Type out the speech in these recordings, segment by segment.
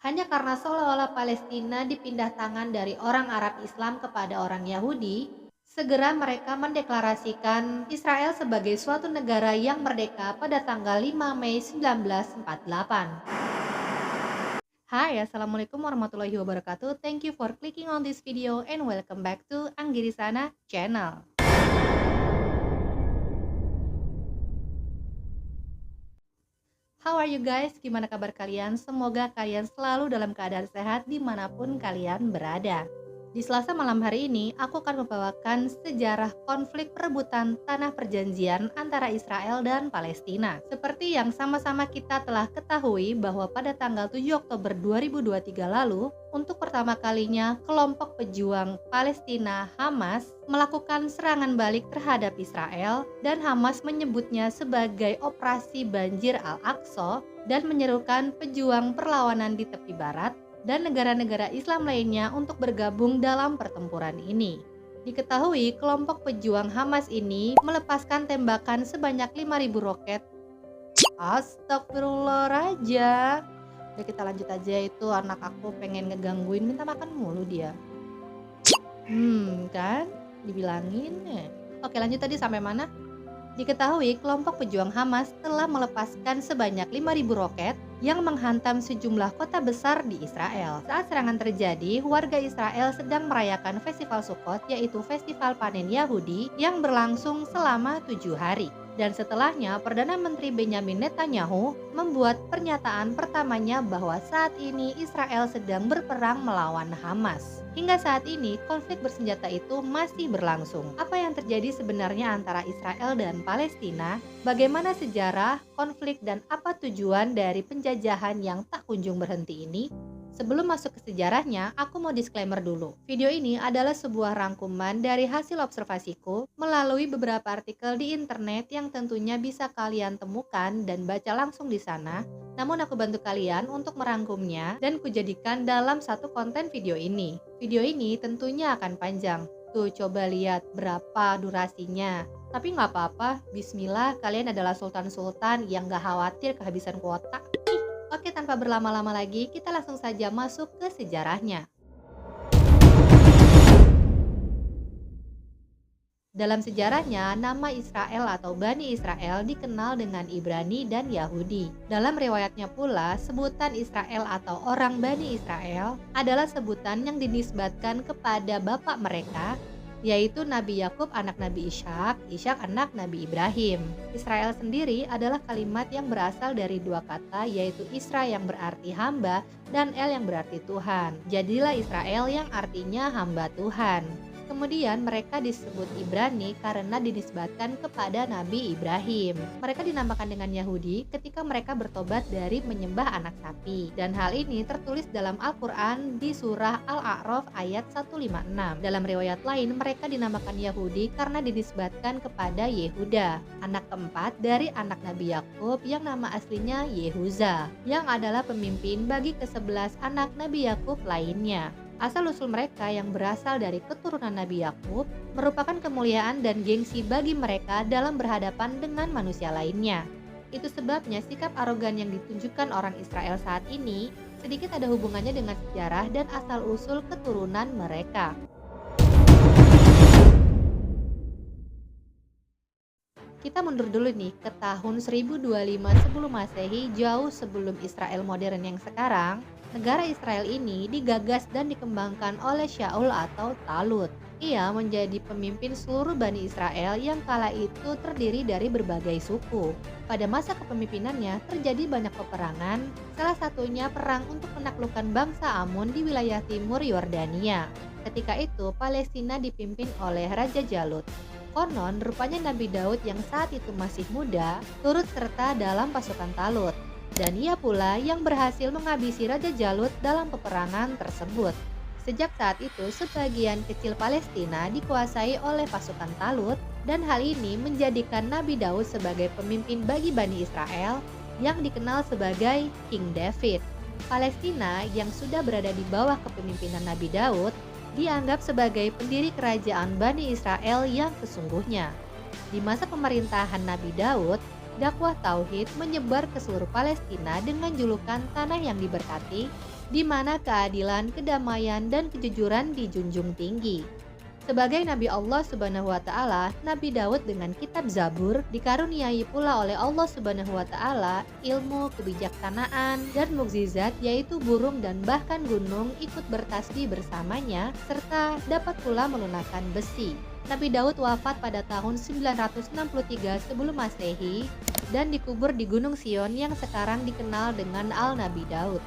Hanya karena seolah-olah Palestina dipindah tangan dari orang Arab Islam kepada orang Yahudi, segera mereka mendeklarasikan Israel sebagai suatu negara yang merdeka pada tanggal 5 Mei 1948. Hai, Assalamualaikum warahmatullahi wabarakatuh. Thank you for clicking on this video and welcome back to Anggirisana channel. How are you guys? Gimana kabar kalian? Semoga kalian selalu dalam keadaan sehat dimanapun kalian berada. Di Selasa malam hari ini, aku akan membawakan sejarah konflik perebutan tanah perjanjian antara Israel dan Palestina. Seperti yang sama-sama kita telah ketahui bahwa pada tanggal 7 Oktober 2023 lalu, untuk pertama kalinya kelompok pejuang Palestina Hamas melakukan serangan balik terhadap Israel dan Hamas menyebutnya sebagai Operasi Banjir Al-Aqsa dan menyerukan pejuang perlawanan di tepi barat dan negara-negara Islam lainnya untuk bergabung dalam pertempuran ini. Diketahui kelompok pejuang Hamas ini melepaskan tembakan sebanyak 5.000 roket. Astagfirullah Raja. Udah kita lanjut aja, itu anak aku pengen ngegangguin minta makan mulu dia. Kan? Dibilangin ya. Oke, lanjut tadi sampai mana? Diketahui kelompok pejuang Hamas telah melepaskan sebanyak 5.000 roket yang menghantam sejumlah kota besar di Israel. Saat serangan terjadi, warga Israel sedang merayakan festival Sukkot, yaitu festival panen Yahudi yang berlangsung selama 7 hari. Dan setelahnya, Perdana Menteri Benjamin Netanyahu membuat pernyataan pertamanya bahwa saat ini Israel sedang berperang melawan Hamas. Hingga saat ini, konflik bersenjata itu masih berlangsung. Apa yang terjadi sebenarnya antara Israel dan Palestina? Bagaimana sejarah, konflik, dan apa tujuan dari penjajahan yang tak kunjung berhenti ini? Sebelum masuk ke sejarahnya, aku mau disclaimer dulu. Video ini adalah sebuah rangkuman dari hasil observasiku melalui beberapa artikel di internet yang tentunya bisa kalian temukan dan baca langsung di sana. Namun aku bantu kalian untuk merangkumnya dan kujadikan dalam satu konten video ini. Video ini tentunya akan panjang. Tuh, coba lihat berapa durasinya. Tapi nggak apa-apa, bismillah, kalian adalah sultan-sultan yang gak khawatir kehabisan kuota. Oke, tanpa berlama-lama lagi, kita langsung saja masuk ke sejarahnya. Dalam sejarahnya, nama Israel atau Bani Israel dikenal dengan Ibrani dan Yahudi. Dalam riwayatnya pula, sebutan Israel atau orang Bani Israel adalah sebutan yang dinisbatkan kepada bapak mereka, yaitu Nabi Yakub anak Nabi Ishak, Ishak anak Nabi Ibrahim. Israel sendiri adalah kalimat yang berasal dari dua kata, yaitu Isra yang berarti hamba dan El yang berarti Tuhan. Jadilah Israel yang artinya hamba Tuhan. Kemudian mereka disebut Ibrani karena dinisbatkan kepada Nabi Ibrahim. Mereka dinamakan dengan Yahudi ketika mereka bertobat dari menyembah anak sapi. Dan hal ini tertulis dalam Al-Quran di surah Al-A'raf ayat 156. Dalam riwayat lain, mereka dinamakan Yahudi karena dinisbatkan kepada Yehuda, anak keempat dari anak Nabi Yakub yang nama aslinya Yehuza, yang adalah pemimpin bagi ke-11 anak Nabi Yakub lainnya. Asal-usul mereka yang berasal dari keturunan Nabi Yakub merupakan kemuliaan dan gengsi bagi mereka dalam berhadapan dengan manusia lainnya. Itu sebabnya sikap arogan yang ditunjukkan orang Israel saat ini sedikit ada hubungannya dengan sejarah dan asal-usul keturunan mereka. Kita mundur dulu nih ke tahun 1025 sebelum Masehi, jauh sebelum Israel modern yang sekarang. Negara Israel ini digagas dan dikembangkan oleh Shaul atau Talut. Ia menjadi pemimpin seluruh Bani Israel yang kala itu terdiri dari berbagai suku. Pada masa kepemimpinannya terjadi banyak peperangan, salah satunya perang untuk menaklukkan bangsa Amun di wilayah timur Yordania. Ketika itu Palestina dipimpin oleh Raja Jalut. Konon rupanya Nabi Daud yang saat itu masih muda turut serta dalam pasukan Talut. Dan ia pula yang berhasil menghabisi Raja Jalut dalam peperangan tersebut. Sejak saat itu, sebagian kecil Palestina dikuasai oleh pasukan Talut, dan hal ini menjadikan Nabi Daud sebagai pemimpin bagi Bani Israel yang dikenal sebagai King David. Palestina yang sudah berada di bawah kepemimpinan Nabi Daud dianggap sebagai pendiri kerajaan Bani Israel yang sesungguhnya. Di masa pemerintahan Nabi Daud, dakwah tauhid menyebar ke seluruh Palestina dengan julukan Tanah yang Diberkati, di mana keadilan, kedamaian, dan kejujuran dijunjung tinggi. Sebagai Nabi Allah Subhanahu wa Ta'ala, Nabi Daud dengan kitab Zabur dikaruniai pula oleh Allah Subhanahu wa Ta'ala ilmu, kebijaksanaan, dan mukjizat, yaitu burung dan bahkan gunung ikut bertasbih bersamanya, serta dapat pula melunakkan besi. Nabi Daud wafat pada tahun 963 sebelum Masehi dan dikubur di Gunung Sion yang sekarang dikenal dengan Al-Nabi Daud.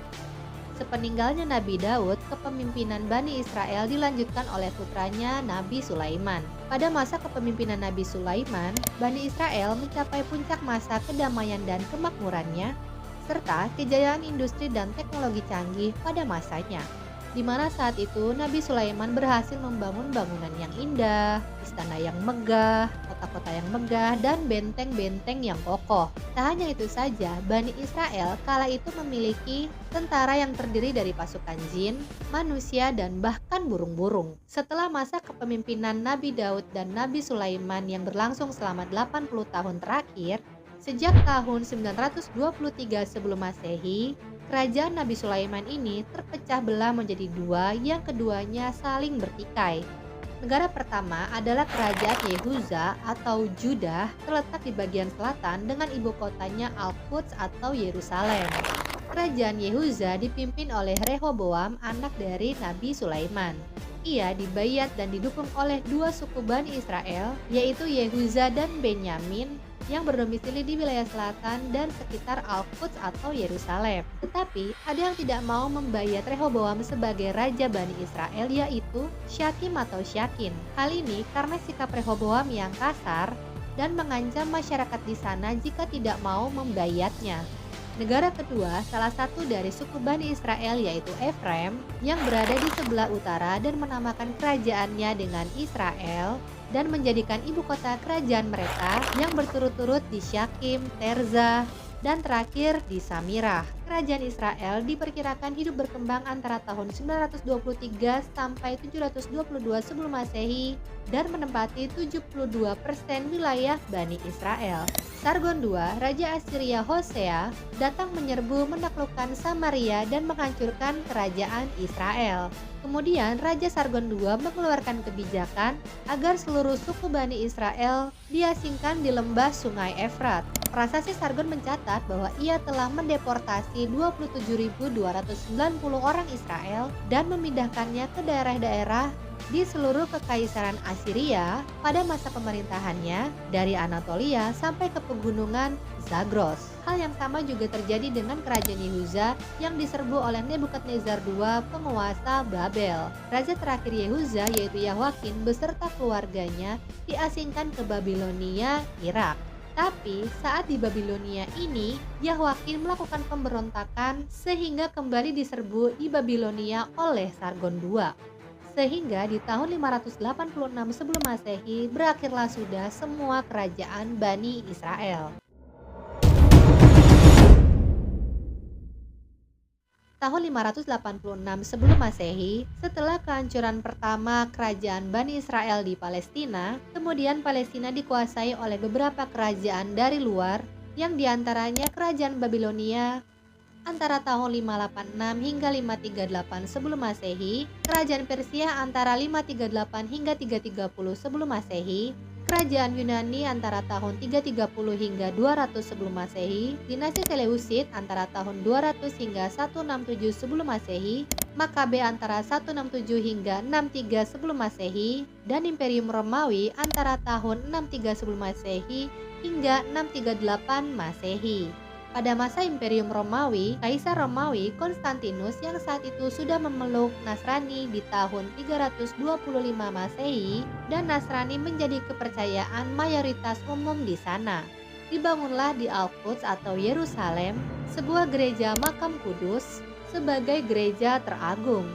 Sepeninggalnya Nabi Daud, kepemimpinan Bani Israel dilanjutkan oleh putranya Nabi Sulaiman. Pada masa kepemimpinan Nabi Sulaiman, Bani Israel mencapai puncak masa kedamaian dan kemakmurannya, serta kejayaan industri dan teknologi canggih pada masanya, di mana saat itu Nabi Sulaiman berhasil membangun bangunan yang indah, istana yang megah, kota-kota yang megah, dan benteng-benteng yang kokoh. Tak hanya itu saja, Bani Israel kala itu memiliki tentara yang terdiri dari pasukan jin, manusia, dan bahkan burung-burung. Setelah masa kepemimpinan Nabi Daud dan Nabi Sulaiman yang berlangsung selama 80 tahun terakhir, sejak tahun 923 sebelum Masehi, kerajaan Nabi Sulaiman ini terpecah belah menjadi dua, yang keduanya saling bertikai. Negara pertama adalah kerajaan Yehuza atau Judah, terletak di bagian selatan dengan ibu kotanya Al-Quds atau Yerusalem. Kerajaan Yehuza dipimpin oleh Rehoboam, anak dari Nabi Sulaiman. Ia dibayat dan didukung oleh dua suku Bani Israel, yaitu Yehuza dan Benyamin, yang berdomisili di wilayah selatan dan sekitar Al-Quds atau Yerusalem. Tetapi ada yang tidak mau membayat Rehoboam sebagai raja Bani Israel, yaitu Syakim atau Syakin. Hal ini karena sikap Rehoboam yang kasar dan mengancam masyarakat di sana jika tidak mau membayatnya. Negara kedua, salah satu dari suku Bani Israel, yaitu Efraim, yang berada di sebelah utara dan menamakan kerajaannya dengan Israel, dan menjadikan ibu kota kerajaan mereka yang berturut-turut di Syakim, Terza, dan terakhir di Samirah. Kerajaan Israel diperkirakan hidup berkembang antara tahun 923 sampai 722 sebelum Masehi dan menempati 72% wilayah Bani Israel. Sargon II, Raja Assyria Hosea, datang menyerbu, menaklukkan Samaria dan menghancurkan kerajaan Israel. Kemudian Raja Sargon II mengeluarkan kebijakan agar seluruh suku Bani Israel diasingkan di lembah Sungai Efrat. Prasasti Sargon mencatat bahwa ia telah mendeportasi 27.290 orang Israel dan memindahkannya ke daerah-daerah di seluruh kekaisaran Assyria pada masa pemerintahannya, dari Anatolia sampai ke pegunungan Zagros. Hal yang sama juga terjadi dengan kerajaan Yehuza yang diserbu oleh Nebukadnezar II, penguasa Babel. Raja terakhir Yehuza, yaitu Yahoyakin beserta keluarganya, diasingkan ke Babilonia, Irak. Tapi saat di Babilonia ini, Yahoyakin melakukan pemberontakan sehingga kembali diserbu di Babilonia oleh Sargon II. Sehingga di tahun 586 sebelum Masehi berakhirlah sudah semua kerajaan Bani Israel. Tahun 586 sebelum Masehi, setelah kehancuran pertama kerajaan Bani Israel di Palestina, kemudian Palestina dikuasai oleh beberapa kerajaan dari luar, yang diantaranya kerajaan Babilonia antara tahun 586 hingga 538 sebelum Masehi, kerajaan Persia antara 538 hingga 330 sebelum Masehi, kerajaan Yunani antara tahun 330 hingga 200 sebelum Masehi, dinasti Seleucid antara tahun 200 hingga 167 sebelum Masehi, Makabe antara 167 hingga 63 sebelum Masehi, dan Imperium Romawi antara tahun 63 sebelum Masehi hingga 638 Masehi. Pada masa Imperium Romawi, Kaisar Romawi Konstantinus yang saat itu sudah memeluk Nasrani di tahun 325 Masehi, dan Nasrani menjadi kepercayaan mayoritas umum di sana. Dibangunlah di Al-Quds atau Yerusalem sebuah gereja makam kudus sebagai gereja teragung.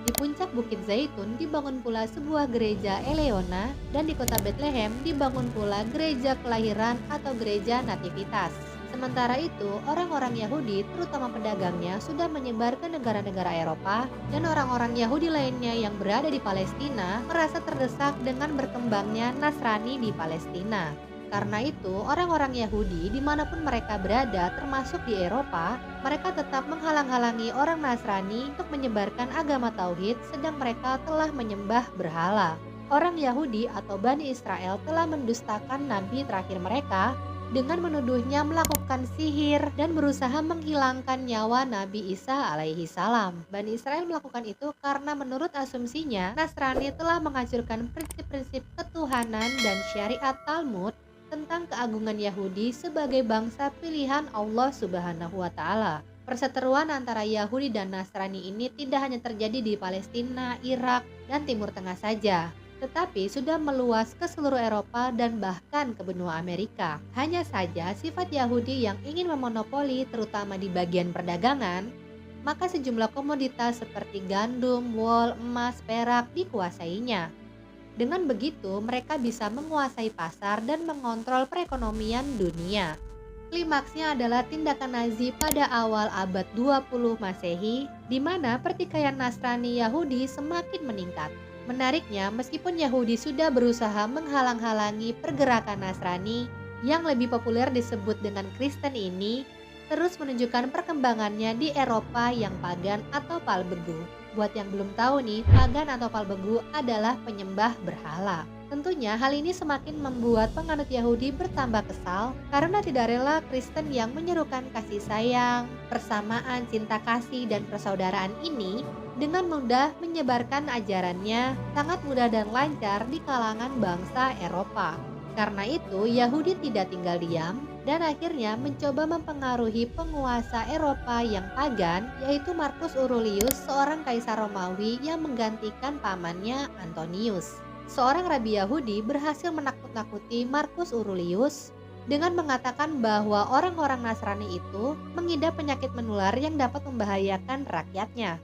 Di puncak Bukit Zaitun dibangun pula sebuah gereja Eleona, dan di kota Bethlehem dibangun pula gereja kelahiran atau gereja Nativitas. Sementara itu, orang-orang Yahudi, terutama pedagangnya, sudah menyebar ke negara-negara Eropa, dan orang-orang Yahudi lainnya yang berada di Palestina merasa terdesak dengan berkembangnya Nasrani di Palestina. Karena itu, orang-orang Yahudi dimanapun mereka berada, termasuk di Eropa, mereka tetap menghalang-halangi orang Nasrani untuk menyebarkan agama Tauhid, sedang mereka telah menyembah berhala. Orang Yahudi atau Bani Israel telah mendustakan nabi terakhir mereka dengan menuduhnya melakukan sihir dan berusaha menghilangkan nyawa Nabi Isa alaihi salam. Bani Israel melakukan itu karena menurut asumsinya, Nasrani telah menghancurkan prinsip-prinsip ketuhanan dan syariat Talmud tentang keagungan Yahudi sebagai bangsa pilihan Allah Subhanahu wa Ta'ala. Perseteruan antara Yahudi dan Nasrani ini tidak hanya terjadi di Palestina, Irak, dan Timur Tengah saja, tetapi sudah meluas ke seluruh Eropa dan bahkan ke benua Amerika. Hanya saja sifat Yahudi yang ingin memonopoli terutama di bagian perdagangan, maka sejumlah komoditas seperti gandum, wol, emas, perak dikuasainya. Dengan begitu, mereka bisa menguasai pasar dan mengontrol perekonomian dunia. Klimaksnya adalah tindakan Nazi pada awal abad 20 Masehi, di mana pertikaian Nasrani Yahudi semakin meningkat. Menariknya, meskipun Yahudi sudah berusaha menghalang-halangi pergerakan Nasrani yang lebih populer disebut dengan Kristen ini, terus menunjukkan perkembangannya di Eropa yang pagan atau palbegu. Buat yang belum tahu nih, pagan atau palbegu adalah penyembah berhala. Tentunya hal ini semakin membuat penganut Yahudi bertambah kesal karena tidak rela Kristen yang menyerukan kasih sayang, persamaan, cinta kasih, dan persaudaraan ini dengan mudah menyebarkan ajarannya sangat mudah dan lancar di kalangan bangsa Eropa. Karena itu, Yahudi tidak tinggal diam dan akhirnya mencoba mempengaruhi penguasa Eropa yang pagan, yaitu Marcus Aurelius, seorang kaisar Romawi yang menggantikan pamannya Antonius. Seorang rabi Yahudi berhasil menakut-nakuti Marcus Aurelius dengan mengatakan bahwa orang-orang Nasrani itu mengidap penyakit menular yang dapat membahayakan rakyatnya.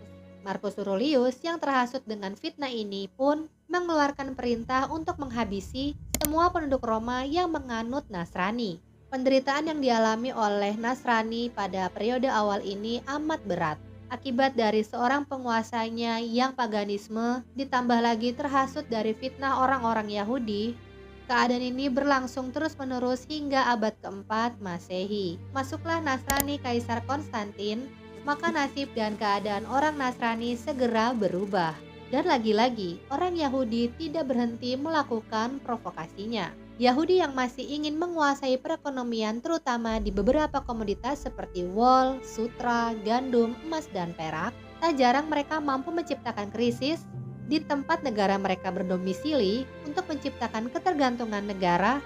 Marcus Aurelius yang terhasut dengan fitnah ini pun mengeluarkan perintah untuk menghabisi semua penduduk Roma yang menganut Nasrani. Penderitaan yang dialami oleh Nasrani pada periode awal ini amat berat. Akibat dari seorang penguasanya yang paganisme ditambah lagi terhasut dari fitnah orang-orang Yahudi, keadaan ini berlangsung terus-menerus hingga abad keempat Masehi. Masuklah Nasrani Kaisar Konstantin, maka nasib dan keadaan orang Nasrani segera berubah. Dan lagi-lagi, orang Yahudi tidak berhenti melakukan provokasinya. Yahudi yang masih ingin menguasai perekonomian terutama di beberapa komoditas seperti wol, sutra, gandum, emas, dan perak, tak jarang mereka mampu menciptakan krisis di tempat negara mereka berdomisili untuk menciptakan ketergantungan negara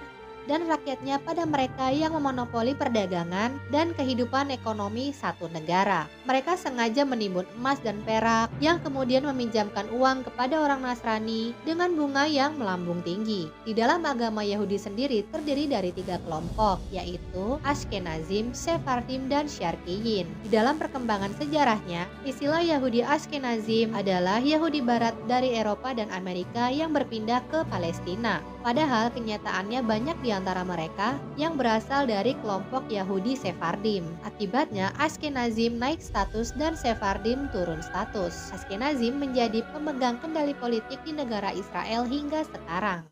dan rakyatnya pada mereka yang memonopoli perdagangan dan kehidupan ekonomi satu negara. Mereka sengaja menimbun emas dan perak yang kemudian meminjamkan uang kepada orang Nasrani dengan bunga yang melambung tinggi. Di dalam agama Yahudi sendiri terdiri dari 3 kelompok, yaitu Ashkenazim, Sephardim, dan Syarkiyin. Di dalam perkembangan sejarahnya, istilah Yahudi Ashkenazim adalah Yahudi Barat dari Eropa dan Amerika yang berpindah ke Palestina. Padahal kenyataannya banyak di antara mereka yang berasal dari kelompok Yahudi Sephardim. Akibatnya Ashkenazim naik status dan Sephardim turun status. Ashkenazim menjadi pemegang kendali politik di negara Israel hingga sekarang.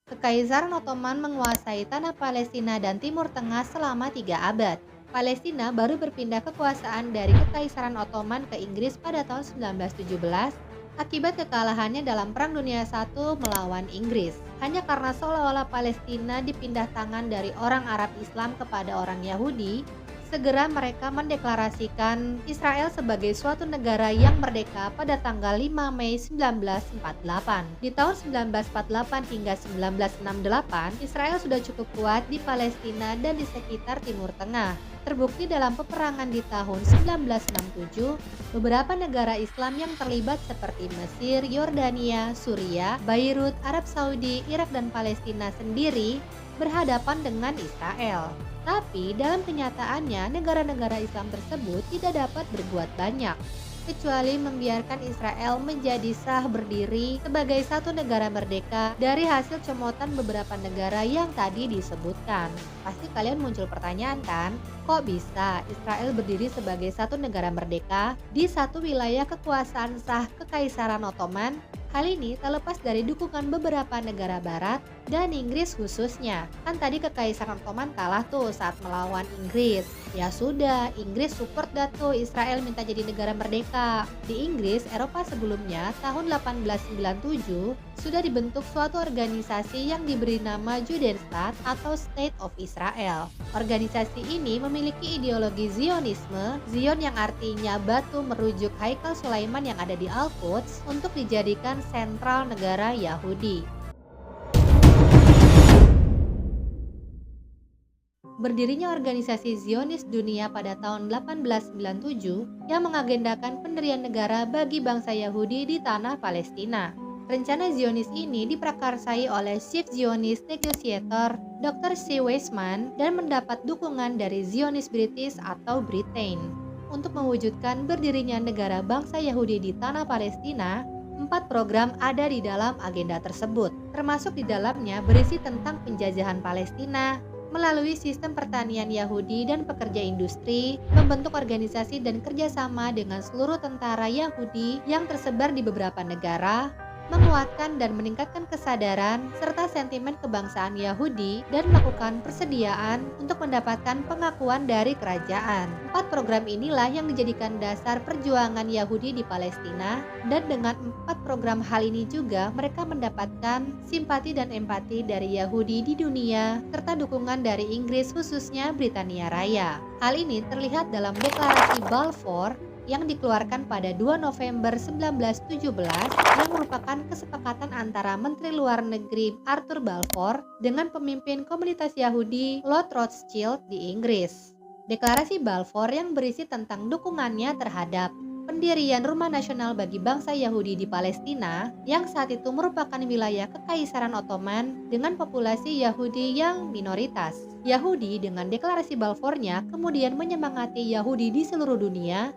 Kekaisaran Ottoman menguasai tanah Palestina dan Timur Tengah selama 3 abad. Palestina baru berpindah kekuasaan dari Kekaisaran Ottoman ke Inggris pada tahun 1917 akibat kekalahannya dalam Perang Dunia I melawan Inggris. Hanya karena seolah-olah Palestina dipindah tangan dari orang Arab Islam kepada orang Yahudi, segera mereka mendeklarasikan Israel sebagai suatu negara yang merdeka pada tanggal 5 Mei 1948. Di tahun 1948 hingga 1968, Israel sudah cukup kuat di Palestina dan di sekitar Timur Tengah. Terbukti dalam peperangan di tahun 1967, beberapa negara Islam yang terlibat seperti Mesir, Yordania, Suriah, Beirut, Arab Saudi, Irak, dan Palestina sendiri berhadapan dengan Israel. Tapi dalam kenyataannya negara-negara Islam tersebut tidak dapat berbuat banyak, kecuali membiarkan Israel menjadi sah berdiri sebagai satu negara merdeka dari hasil comotan beberapa negara yang tadi disebutkan. Pasti kalian muncul pertanyaan kan, kok bisa Israel berdiri sebagai satu negara merdeka di satu wilayah kekuasaan sah Kekaisaran Ottoman Hal ini terlepas dari dukungan beberapa negara barat dan Inggris khususnya. Kan tadi Kekaisaran Ottoman kalah tuh saat melawan Inggris. Ya sudah, Inggris support dah tuh Israel minta jadi negara merdeka. Di Inggris, Eropa sebelumnya tahun 1897 sudah dibentuk suatu organisasi yang diberi nama Judenstaat atau State of Israel. Organisasi ini memiliki ideologi Zionisme, Zion yang artinya batu merujuk Haikal Sulaiman yang ada di Al-Quds untuk dijadikan sentral negara Yahudi. Berdirinya organisasi Zionis Dunia pada tahun 1897 yang mengagendakan pendirian negara bagi bangsa Yahudi di tanah Palestina. Rencana Zionis ini diprakarsai oleh Chief Zionist Negotiator Dr. C. Weizmann dan mendapat dukungan dari Zionis British atau Britain. Untuk mewujudkan berdirinya negara bangsa Yahudi di tanah Palestina, 4 program ada di dalam agenda tersebut, termasuk di dalamnya berisi tentang penjajahan Palestina, melalui sistem pertanian Yahudi dan pekerja industri, membentuk organisasi dan kerjasama dengan seluruh tentara Yahudi yang tersebar di beberapa negara, menguatkan dan meningkatkan kesadaran serta sentimen kebangsaan Yahudi dan melakukan persediaan untuk mendapatkan pengakuan dari kerajaan. 4 program inilah yang dijadikan dasar perjuangan Yahudi di Palestina, dan dengan 4 program hal ini juga mereka mendapatkan simpati dan empati dari Yahudi di dunia serta dukungan dari Inggris khususnya Britania Raya. Hal ini terlihat dalam deklarasi Balfour yang dikeluarkan pada 2 November 1917 yang merupakan kesepakatan antara Menteri Luar Negeri Arthur Balfour dengan pemimpin komunitas Yahudi Lord Rothschild di Inggris. Deklarasi Balfour yang berisi tentang dukungannya terhadap pendirian Rumah Nasional bagi bangsa Yahudi di Palestina yang saat itu merupakan wilayah Kekaisaran Ottoman dengan populasi Yahudi yang minoritas. Yahudi dengan deklarasi Balfournya kemudian menyemangati Yahudi di seluruh dunia,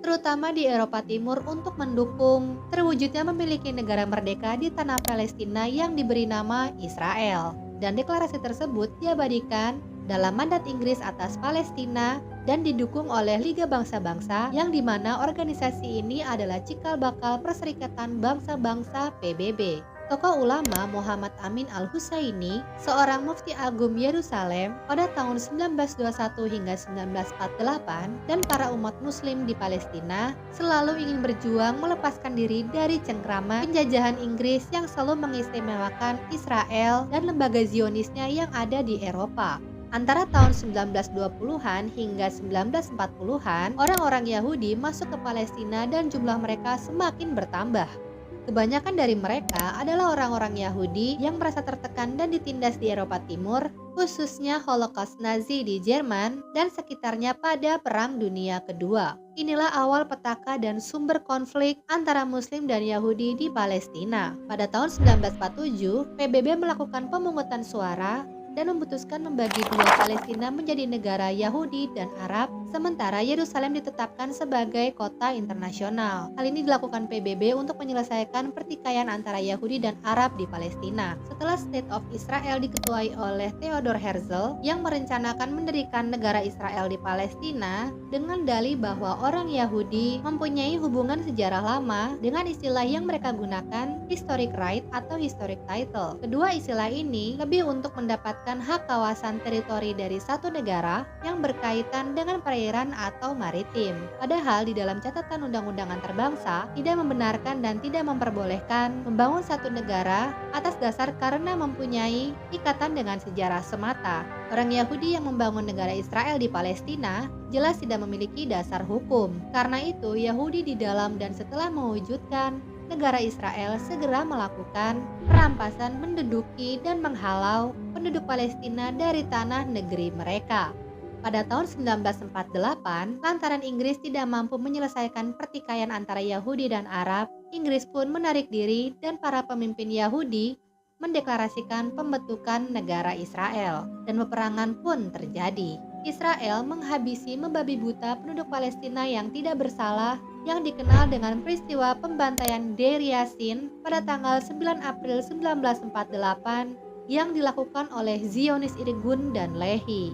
terutama di Eropa Timur, untuk mendukung terwujudnya memiliki negara merdeka di tanah Palestina yang diberi nama Israel. Dan deklarasi tersebut diabadikan dalam mandat Inggris atas Palestina dan didukung oleh Liga Bangsa-Bangsa, yang dimana organisasi ini adalah cikal bakal Perserikatan Bangsa-Bangsa PBB. Tokoh ulama Muhammad Amin Al-Husaini, seorang mufti agung Yerusalem pada tahun 1921 hingga 1948, dan para umat muslim di Palestina selalu ingin berjuang melepaskan diri dari cengkraman penjajahan Inggris yang selalu mengistimewakan Israel dan lembaga Zionisnya yang ada di Eropa. Antara tahun 1920-an hingga 1940-an, orang-orang Yahudi masuk ke Palestina dan jumlah mereka semakin bertambah. Kebanyakan dari mereka adalah orang-orang Yahudi yang merasa tertekan dan ditindas di Eropa Timur, khususnya Holocaust Nazi di Jerman dan sekitarnya pada Perang Dunia Kedua. Inilah awal petaka dan sumber konflik antara Muslim dan Yahudi di Palestina. Pada tahun 1947, PBB melakukan pemungutan suara dan memutuskan membagi dua Palestina menjadi negara Yahudi dan Arab, sementara Yerusalem ditetapkan sebagai kota internasional. Hal ini dilakukan PBB untuk menyelesaikan pertikaian antara Yahudi dan Arab di Palestina. Setelah State of Israel diketuai oleh Theodor Herzl yang merencanakan mendirikan negara Israel di Palestina dengan dalih bahwa orang Yahudi mempunyai hubungan sejarah lama dengan istilah yang mereka gunakan, historic right atau historic title. Kedua istilah ini lebih untuk mendapatkan hak kawasan teritori dari satu negara yang berkaitan dengan perairan atau maritim. Padahal di dalam catatan undang-undang antarbangsa tidak membenarkan dan tidak memperbolehkan membangun satu negara atas dasar karena mempunyai ikatan dengan sejarah semata. Orang Yahudi yang membangun negara Israel di Palestina jelas tidak memiliki dasar hukum. Karena itu, Yahudi di dalam dan setelah mewujudkan negara Israel segera melakukan perampasan, menduduki dan menghalau penduduk Palestina dari tanah negeri mereka. Pada tahun 1948, lantaran Inggris tidak mampu menyelesaikan pertikaian antara Yahudi dan Arab, Inggris pun menarik diri dan para pemimpin Yahudi mendeklarasikan pembentukan negara Israel, dan peperangan pun terjadi. Israel menghabisi membabi buta penduduk Palestina yang tidak bersalah yang dikenal dengan peristiwa pembantaian Deir Yassin pada tanggal 9 April 1948 yang dilakukan oleh Zionis Irgun dan Lehi.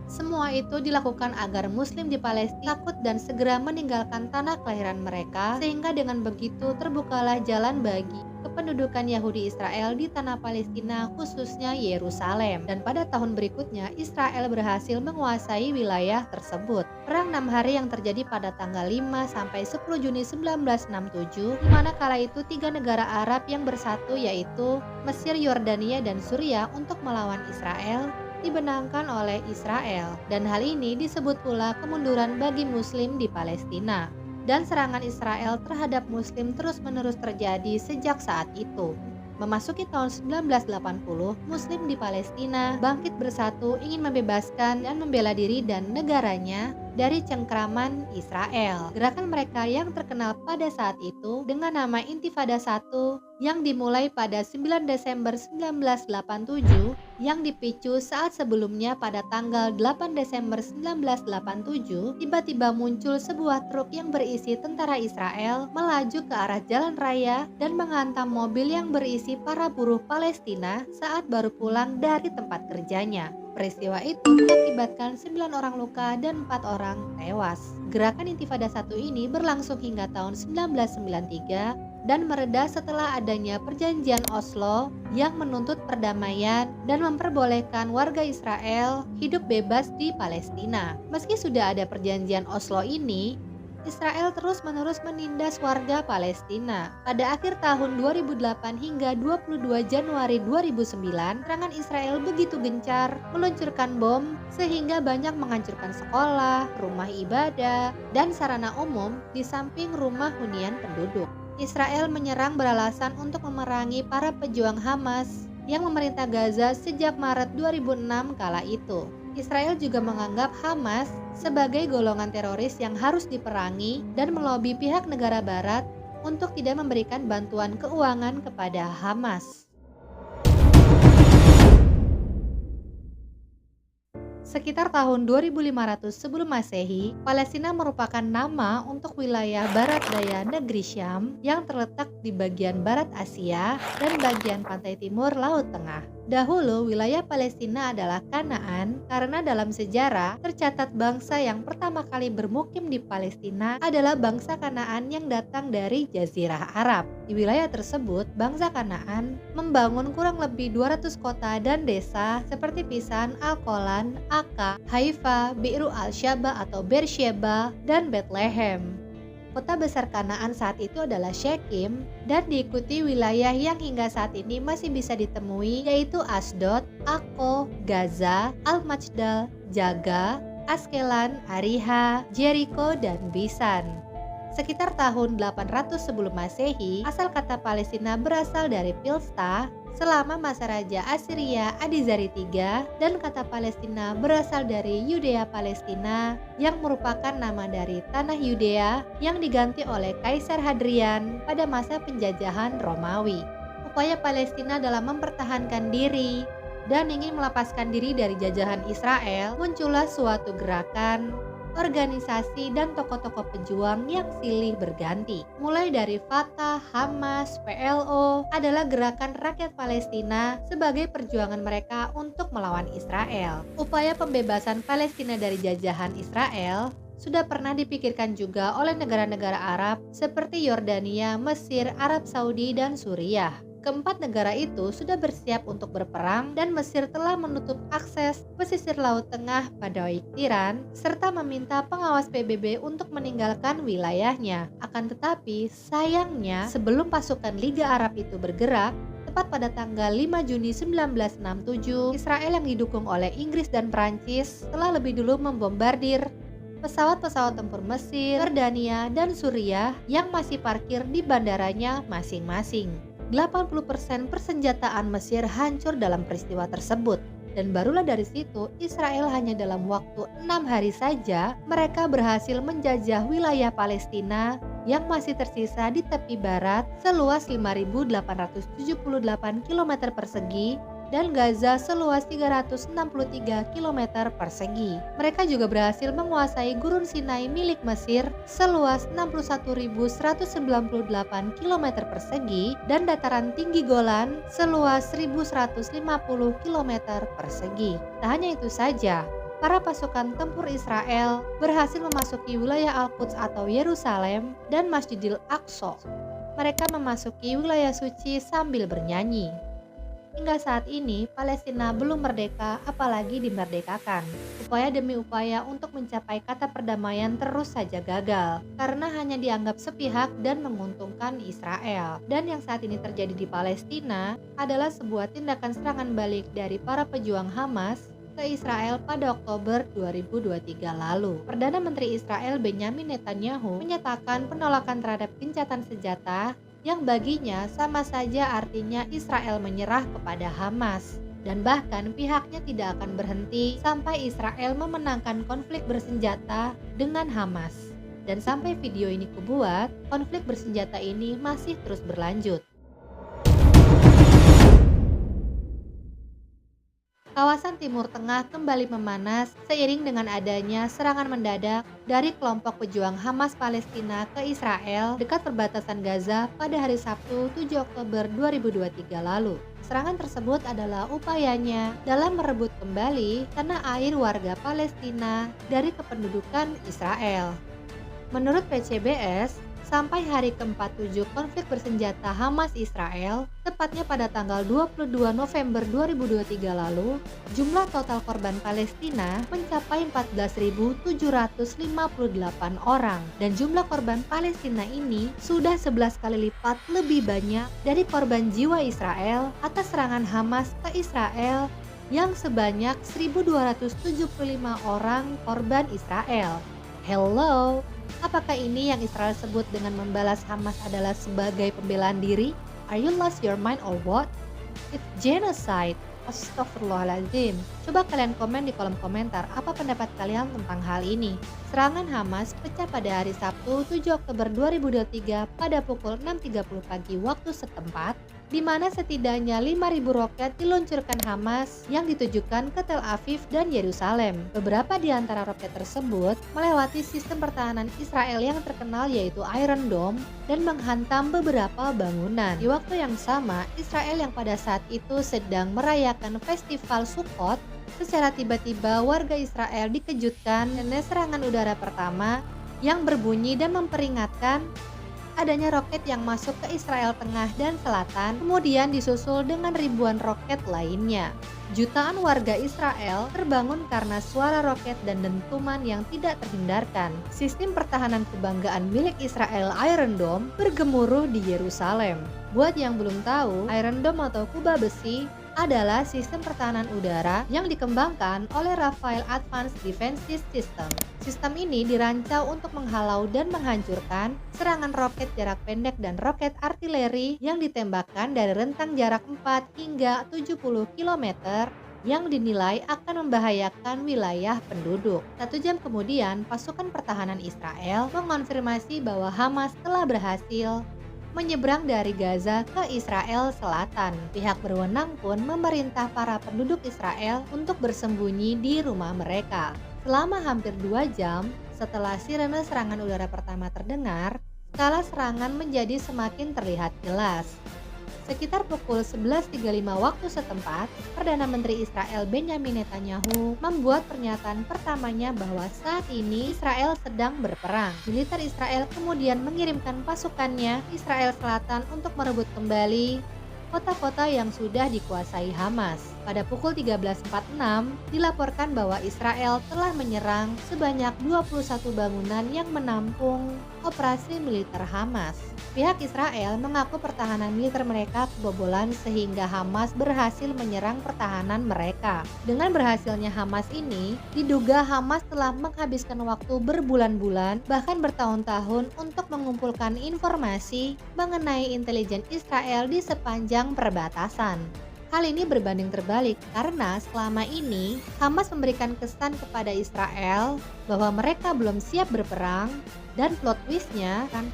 Semua itu dilakukan agar Muslim di Palestina takut dan segera meninggalkan tanah kelahiran mereka, sehingga dengan begitu terbukalah jalan bagi kependudukan Yahudi Israel di tanah Palestina, khususnya Yerusalem. Dan pada tahun berikutnya, Israel berhasil menguasai wilayah tersebut. Perang 6 hari yang terjadi pada tanggal 5 sampai 10 Juni 1967, di mana kala itu 3 negara Arab yang bersatu yaitu Mesir, Yordania, dan Suriah untuk melawan Israel, dibenangkan oleh Israel, dan hal ini disebut pula kemunduran bagi Muslim di Palestina. Dan serangan Israel terhadap Muslim terus-menerus terjadi sejak saat itu. Memasuki tahun 1980, Muslim di Palestina bangkit bersatu ingin membebaskan dan membela diri dan negaranya dari cengkraman Israel. Gerakan mereka yang terkenal pada saat itu dengan nama Intifada 1 yang dimulai pada 9 Desember 1987 yang dipicu saat sebelumnya pada tanggal 8 Desember 1987 tiba-tiba muncul sebuah truk yang berisi tentara Israel melaju ke arah jalan raya dan menghantam mobil yang berisi para buruh Palestina saat baru pulang dari tempat kerjanya. Peristiwa itu mengakibatkan 9 orang luka dan 4 orang tewas. Gerakan Intifada 1 ini berlangsung hingga tahun 1993 dan mereda setelah adanya perjanjian Oslo yang menuntut perdamaian dan memperbolehkan warga Israel hidup bebas di Palestina. Meski sudah ada perjanjian Oslo ini, Israel terus-menerus menindas warga Palestina. Pada akhir tahun 2008 hingga 22 Januari 2009, serangan Israel begitu gencar meluncurkan bom sehingga banyak menghancurkan sekolah, rumah ibadah, dan sarana umum di samping rumah hunian penduduk. Israel menyerang beralasan untuk memerangi para pejuang Hamas yang memerintah Gaza sejak Maret 2006 kala itu. Israel juga menganggap Hamas sebagai golongan teroris yang harus diperangi dan melobi pihak negara barat untuk tidak memberikan bantuan keuangan kepada Hamas. Sekitar tahun 2500 sebelum Masehi, Palestina merupakan nama untuk wilayah barat daya negeri Syam yang terletak di bagian barat Asia dan bagian pantai timur Laut Tengah. Dahulu, wilayah Palestina adalah Kanaan karena dalam sejarah tercatat bangsa yang pertama kali bermukim di Palestina adalah bangsa Kanaan yang datang dari Jazirah Arab. Di wilayah tersebut, bangsa Kanaan membangun kurang lebih 200 kota dan desa seperti Pisan, Al-Qolan, Akka, Haifa, Bi'ru al-Shaba atau Beersheba, dan Bethlehem. Kota besar Kanaan saat itu adalah Shechem dan diikuti wilayah yang hingga saat ini masih bisa ditemui yaitu Asdod, Akko, Gaza, Al-Majdal, Jaga, Askelan, Ariha, Jericho, dan Bisan. Sekitar tahun 800 sebelum Masehi, asal kata Palestina berasal dari Pilsta selama masa Raja Assyria Adizari III, dan kata Palestina berasal dari Yudea Palestina yang merupakan nama dari tanah Yudea yang diganti oleh Kaisar Hadrian pada masa penjajahan Romawi. Upaya Palestina dalam mempertahankan diri dan ingin melepaskan diri dari jajahan Israel, muncullah suatu gerakan, organisasi, dan tokoh-tokoh pejuang yang silih berganti. Mulai dari Fatah, Hamas, PLO adalah gerakan rakyat Palestina sebagai perjuangan mereka untuk melawan Israel. Upaya pembebasan Palestina dari jajahan Israel sudah pernah dipikirkan juga oleh negara-negara Arab seperti Yordania, Mesir, Arab Saudi, dan Suriah. Keempat negara itu sudah bersiap untuk berperang dan Mesir telah menutup akses pesisir Laut Tengah pada Tiran serta meminta pengawas PBB untuk meninggalkan wilayahnya. Akan tetapi sayangnya sebelum pasukan Liga Arab itu bergerak, tepat pada tanggal 5 Juni 1967, Israel yang didukung oleh Inggris dan Prancis telah lebih dulu membombardir pesawat-pesawat tempur Mesir, Yordania, dan Suriah yang masih parkir di bandaranya masing-masing. 80% persenjataan Mesir hancur dalam peristiwa tersebut. Dan barulah dari situ Israel hanya dalam waktu 6 hari saja mereka berhasil menjajah wilayah Palestina yang masih tersisa di tepi barat seluas 5.878 km persegi dan Gaza seluas 363 km persegi. Mereka juga berhasil menguasai Gurun Sinai milik Mesir seluas 61.198 km persegi dan dataran tinggi Golan seluas 1.150 km persegi. Tak hanya itu saja, para pasukan tempur Israel berhasil memasuki wilayah Al-Quds atau Yerusalem dan Masjidil Aqsa. Mereka memasuki wilayah suci sambil bernyanyi. Hingga saat ini, Palestina belum merdeka, apalagi dimerdekakan. Upaya demi upaya untuk mencapai kata perdamaian terus saja gagal, karena hanya dianggap sepihak dan menguntungkan Israel. Dan yang saat ini terjadi di Palestina adalah sebuah tindakan serangan balik dari para pejuang Hamas ke Israel pada Oktober 2023 lalu. Perdana Menteri Israel Benyamin Netanyahu menyatakan penolakan terhadap gencatan senjata yang baginya sama saja artinya Israel menyerah kepada Hamas. Dan bahkan pihaknya tidak akan berhenti sampai Israel memenangkan konflik bersenjata dengan Hamas. Dan sampai video ini kubuat, konflik bersenjata ini masih terus berlanjut. Kawasan Timur Tengah kembali memanas seiring dengan adanya serangan mendadak dari kelompok pejuang Hamas Palestina ke Israel dekat perbatasan Gaza pada hari Sabtu 7 Oktober 2023 lalu. Serangan tersebut adalah upayanya dalam merebut kembali tanah air warga Palestina dari kependudukan Israel. Menurut PCBS, sampai hari ke-47 konflik bersenjata Hamas-Israel, tepatnya pada tanggal 22 November 2023 lalu, jumlah total korban Palestina mencapai 14.758 orang, dan jumlah korban Palestina ini sudah 11 kali lipat lebih banyak dari korban jiwa Israel atas serangan Hamas ke Israel yang sebanyak 1.275 orang korban Israel. Hello! Apakah ini yang Israel sebut dengan membalas Hamas adalah sebagai pembelaan diri? Are you lost your mind or what? It's genocide. Astaghfirullahaladzim. Coba kalian komen di kolom komentar apa pendapat kalian tentang hal ini. Serangan Hamas pecah pada hari Sabtu 7 Oktober 2023 pada pukul 6.30 pagi waktu setempat, di mana setidaknya 5.000 roket diluncurkan Hamas yang ditujukan ke Tel Aviv dan Yerusalem. Beberapa di antara roket tersebut melewati sistem pertahanan Israel yang terkenal yaitu Iron Dome dan menghantam beberapa bangunan. Di waktu yang sama, Israel yang pada saat itu sedang merayakan festival Sukkot, secara tiba-tiba warga Israel dikejutkan dengan serangan udara pertama yang berbunyi dan memperingatkan adanya roket yang masuk ke Israel Tengah dan Selatan, kemudian disusul dengan ribuan roket lainnya. Jutaan warga Israel terbangun karena suara roket dan dentuman yang tidak terhindarkan. Sistem pertahanan kebanggaan milik Israel Iron Dome bergemuruh di Yerusalem. Buat yang belum tahu, Iron Dome atau kubah besi adalah sistem pertahanan udara yang dikembangkan oleh Rafael Advanced Defensive System. Sistem ini dirancang untuk menghalau dan menghancurkan serangan roket jarak pendek dan roket artileri yang ditembakkan dari rentang jarak 4 hingga 70 km yang dinilai akan membahayakan wilayah penduduk. 1 jam kemudian, pasukan pertahanan Israel mengonfirmasi bahwa Hamas telah berhasil menyeberang dari Gaza ke Israel Selatan. Pihak berwenang pun memerintah para penduduk Israel untuk bersembunyi di rumah mereka. Selama hampir 2 jam setelah sirene serangan udara pertama terdengar, skala serangan menjadi semakin terlihat jelas. Sekitar pukul 11.35 waktu setempat, Perdana Menteri Israel Benyamin Netanyahu membuat pernyataan pertamanya bahwa saat ini Israel sedang berperang. Militer Israel kemudian mengirimkan pasukannya ke Israel Selatan untuk merebut kembali kota-kota yang sudah dikuasai Hamas. Pada pukul 13.46, dilaporkan bahwa Israel telah menyerang sebanyak 21 bangunan yang menampung operasi militer Hamas. Pihak Israel mengaku pertahanan militer mereka kebobolan sehingga Hamas berhasil menyerang pertahanan mereka. Dengan berhasilnya Hamas ini, diduga Hamas telah menghabiskan waktu berbulan-bulan, bahkan bertahun-tahun untuk mengumpulkan informasi mengenai intelijen Israel di sepanjang perbatasan. Hal ini berbanding terbalik karena selama ini Hamas memberikan kesan kepada Israel bahwa mereka belum siap berperang, dan plot twistnya kan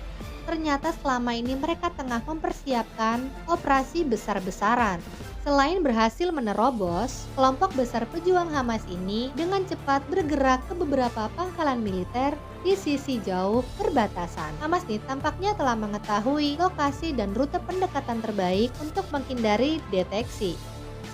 ternyata selama ini mereka tengah mempersiapkan operasi besar-besaran. Selain berhasil menerobos, kelompok besar pejuang Hamas ini dengan cepat bergerak ke beberapa pangkalan militer di sisi jauh perbatasan. Hamas ini tampaknya telah mengetahui lokasi dan rute pendekatan terbaik untuk menghindari deteksi.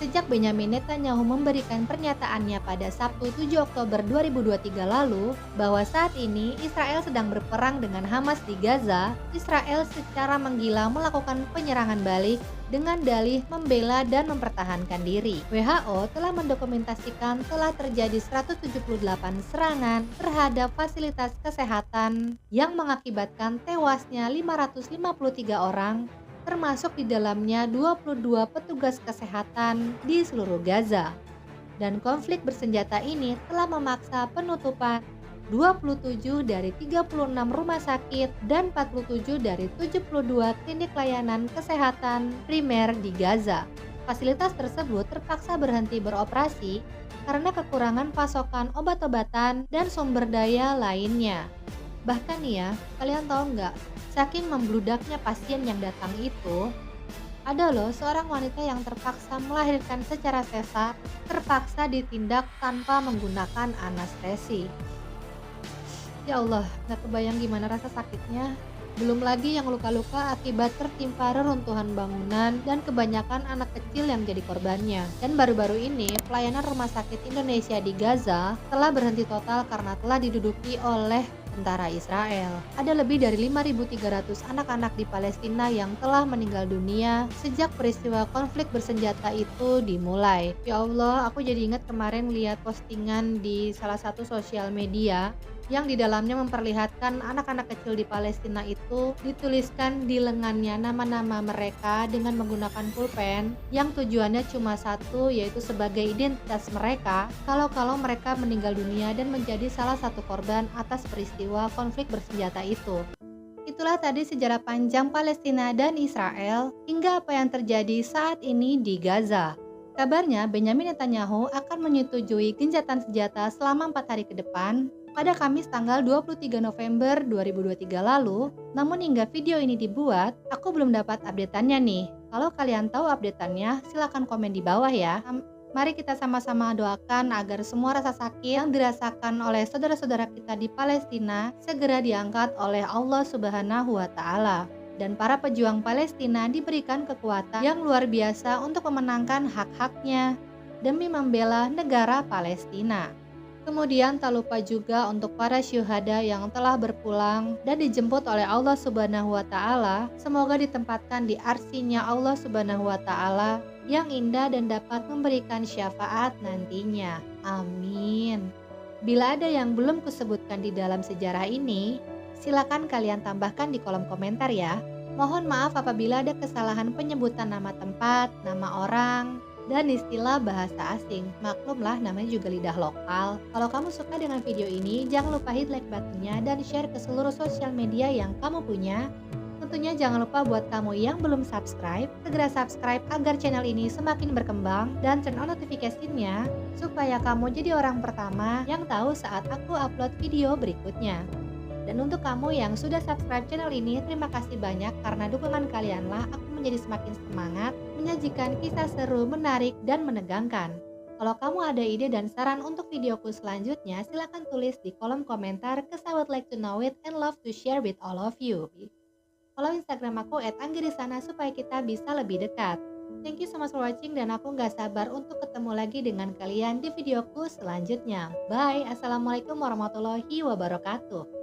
Sejak Benyamin Netanyahu memberikan pernyataannya pada Sabtu 7 Oktober 2023 lalu bahwa saat ini Israel sedang berperang dengan Hamas di Gaza, Israel secara menggila melakukan penyerangan balik dengan dalih membela dan mempertahankan diri. WHO telah mendokumentasikan telah terjadi 178 serangan terhadap fasilitas kesehatan yang mengakibatkan tewasnya 553 orang, termasuk di dalamnya 22 petugas kesehatan di seluruh Gaza. Dan konflik bersenjata ini telah memaksa penutupan 27 dari 36 rumah sakit dan 47 dari 72 klinik layanan kesehatan primer di Gaza. Fasilitas tersebut terpaksa berhenti beroperasi karena kekurangan pasokan obat-obatan dan sumber daya lainnya. Bahkan nih ya, kalian tahu nggak, saking membludaknya pasien yang datang itu, ada loh seorang wanita yang terpaksa melahirkan secara sesar, terpaksa ditindak tanpa menggunakan anestesi. Ya Allah, nggak kebayang gimana rasa sakitnya. Belum lagi yang luka-luka akibat tertimpa reruntuhan bangunan dan kebanyakan anak kecil yang jadi korbannya. Dan baru-baru ini, pelayanan rumah sakit Indonesia di Gaza telah berhenti total karena telah diduduki oleh tentara Israel. Ada lebih dari 5.300 anak-anak di Palestina yang telah meninggal dunia sejak peristiwa konflik bersenjata itu dimulai. Ya Allah, aku jadi ingat kemarin lihat postingan di salah satu sosial media yang di dalamnya memperlihatkan anak-anak kecil di Palestina itu dituliskan di lengannya nama-nama mereka dengan menggunakan pulpen yang tujuannya cuma satu, yaitu sebagai identitas mereka kalau mereka meninggal dunia dan menjadi salah satu korban atas peristiwa konflik bersenjata itu. Itulah tadi sejarah panjang Palestina dan Israel hingga apa yang terjadi saat ini di Gaza. Kabarnya Benyamin Netanyahu akan menyetujui gencatan senjata selama 4 hari ke depan pada Kamis tanggal 23 November 2023 lalu. Namun hingga video ini dibuat, aku belum dapat update-annya nih. Kalau kalian tahu update-annya, silahkan komen di bawah ya. Mari kita sama-sama doakan agar semua rasa sakit yang dirasakan oleh saudara-saudara kita di Palestina segera diangkat oleh Allah Subhanahu wa Ta'ala. Dan para pejuang Palestina diberikan kekuatan yang luar biasa untuk memenangkan hak-haknya demi membela negara Palestina. Kemudian tak lupa juga untuk para syuhada yang telah berpulang dan dijemput oleh Allah Subhanahu wa Ta'ala, semoga ditempatkan di arsinya Allah Subhanahu wa Ta'ala yang indah dan dapat memberikan syafaat nantinya. Amin. Bila ada yang belum kusebutkan di dalam sejarah ini, silakan kalian tambahkan di kolom komentar ya. Mohon maaf apabila ada kesalahan penyebutan nama tempat, nama orang, dan istilah bahasa asing. Maklumlah namanya juga lidah lokal. Kalau kamu suka dengan video ini, jangan lupa hit like buttonnya dan share ke seluruh sosial media yang kamu punya. Tentunya jangan lupa buat kamu yang belum subscribe, segera subscribe agar channel ini semakin berkembang dan turn on notifikasinya supaya kamu jadi orang pertama yang tahu saat aku upload video berikutnya. Dan untuk kamu yang sudah subscribe channel ini, terima kasih banyak karena dukungan kalianlah aku menjadi semakin semangat menyajikan kisah seru, menarik, dan menegangkan. Kalau kamu ada ide dan saran untuk videoku selanjutnya, silahkan tulis di kolom komentar, cause I would like to know it and love to share with all of you. Follow Instagram aku @anggirisana supaya kita bisa lebih dekat. Thank you so much for watching dan aku gak sabar untuk ketemu lagi dengan kalian di videoku selanjutnya. Bye, Assalamualaikum warahmatullahi wabarakatuh.